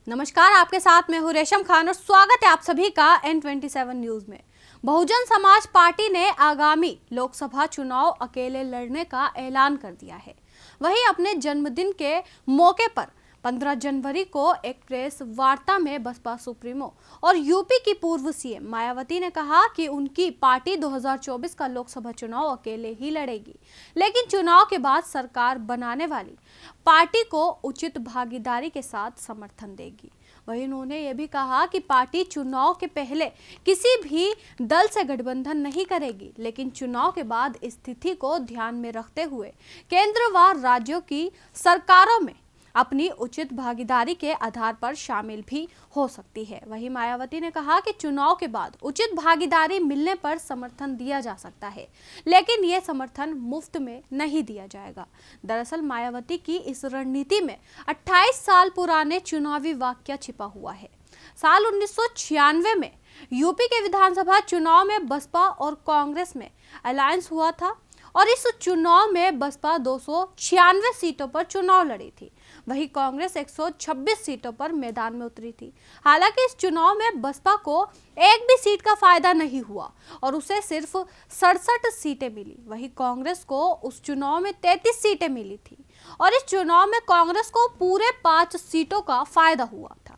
नमस्कार, आपके साथ मैं हूं रेशम खान और स्वागत है आप सभी का N27 न्यूज में। बहुजन समाज पार्टी ने आगामी लोकसभा चुनाव अकेले लड़ने का ऐलान कर दिया है। वहीं अपने जन्मदिन के मौके पर 15 जनवरी को एक प्रेस वार्ता में बसपा सुप्रीमो और यूपी की पूर्व सीएम मायावती ने कहा कि उनकी पार्टी 2024 का लोकसभा चुनाव अकेले ही लड़ेगी, लेकिन चुनाव के बाद सरकार बनाने वाली पार्टी को उचित भागीदारी के साथ समर्थन देगी। वहीं उन्होंने ये भी कहा कि पार्टी चुनाव के पहले किसी भी दल से गठबंधन नहीं करेगी, लेकिन चुनाव के बाद स्थिति को ध्यान में रखते हुए केंद्र व राज्यों की सरकारों में अपनी उचित भागीदारी के आधार पर शामिल भी हो सकती है। वहीं मायावती ने कहा कि चुनाव के बाद उचित भागीदारी मिलने पर समर्थन दिया जा सकता है, लेकिन ये समर्थन मुफ्त में नहीं दिया जाएगा। दरअसल मायावती की इस रणनीति में 28 साल पुराने चुनावी वाकया छिपा हुआ है। साल 1996 में यूपी के विधानसभा चुनाव में बसपा और कांग्रेस में अलायंस हुआ था और इस चुनाव में बसपा 296 सीटों पर चुनाव लड़ी थी, वहीं कांग्रेस 126 सीटों पर मैदान में उतरी थी। हालांकि इस चुनाव में बसपा को एक भी सीट का फायदा नहीं हुआ और उसे सिर्फ 67 सीटें मिली। वहीं कांग्रेस को उस चुनाव में 33 सीटें मिली थी और इस चुनाव में कांग्रेस को पूरे 5 सीटों का फायदा हुआ था।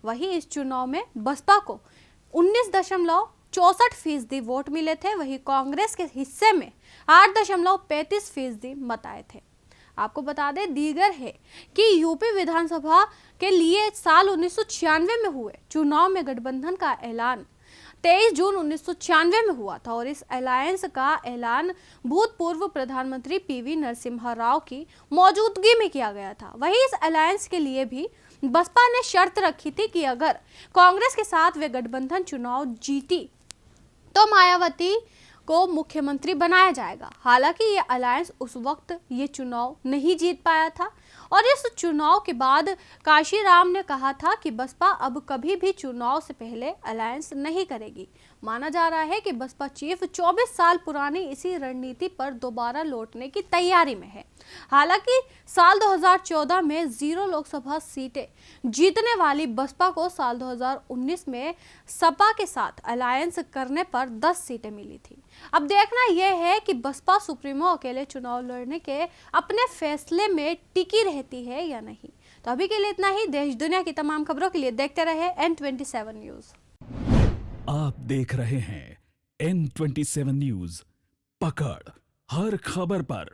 वहीं इस चुनाव में बसपा को 19.64% वोट मिले थे, वहीं कांग्रेस के हिस्से में 8.35% मत आए थे। आपको बता दें दीगर है कि यूपी विधानसभा के लिए साल 1996 में हुए चुनाव में गठबंधन का ऐलान 23 जून 1996 में हुआ था और इस अलायंस का ऐलान भूतपूर्व प्रधानमंत्री पीवी नरसिम्हा राव की मौजूदगी में किया गया था। वहीं इस अलायंस के लिए भी बसपा ने शर्त रखी थी कि अगर कांग्रेस के साथ वे गठबंधन चुनाव जीती तो मायावती को मुख्यमंत्री बनाया जाएगा। हालांकि ये अलायंस उस वक्त ये चुनाव नहीं जीत पाया था और इस चुनाव के बाद काशीराम ने कहा था कि बसपा अब कभी भी चुनाव से पहले अलायंस नहीं करेगी। माना जा रहा है कि बसपा चीफ 24 साल पुरानी इसी रणनीति पर दोबारा लौटने की तैयारी में है। हालांकि साल 2014 में 0 लोकसभा सीटें जीतने वाली बसपा को साल 2019 में सपा के साथ अलायंस करने पर 10 सीटें मिली थी। अब देखना यह है कि बसपा सुप्रीमो अकेले चुनाव लड़ने के अपने फैसले में टिकी रहती है या नहीं। तो अभी के लिए इतना ही। देश दुनिया की तमाम खबरों के लिए देखते रहे N27 न्यूज। आप देख रहे हैं N27 न्यूज, पकड़ हर खबर पर।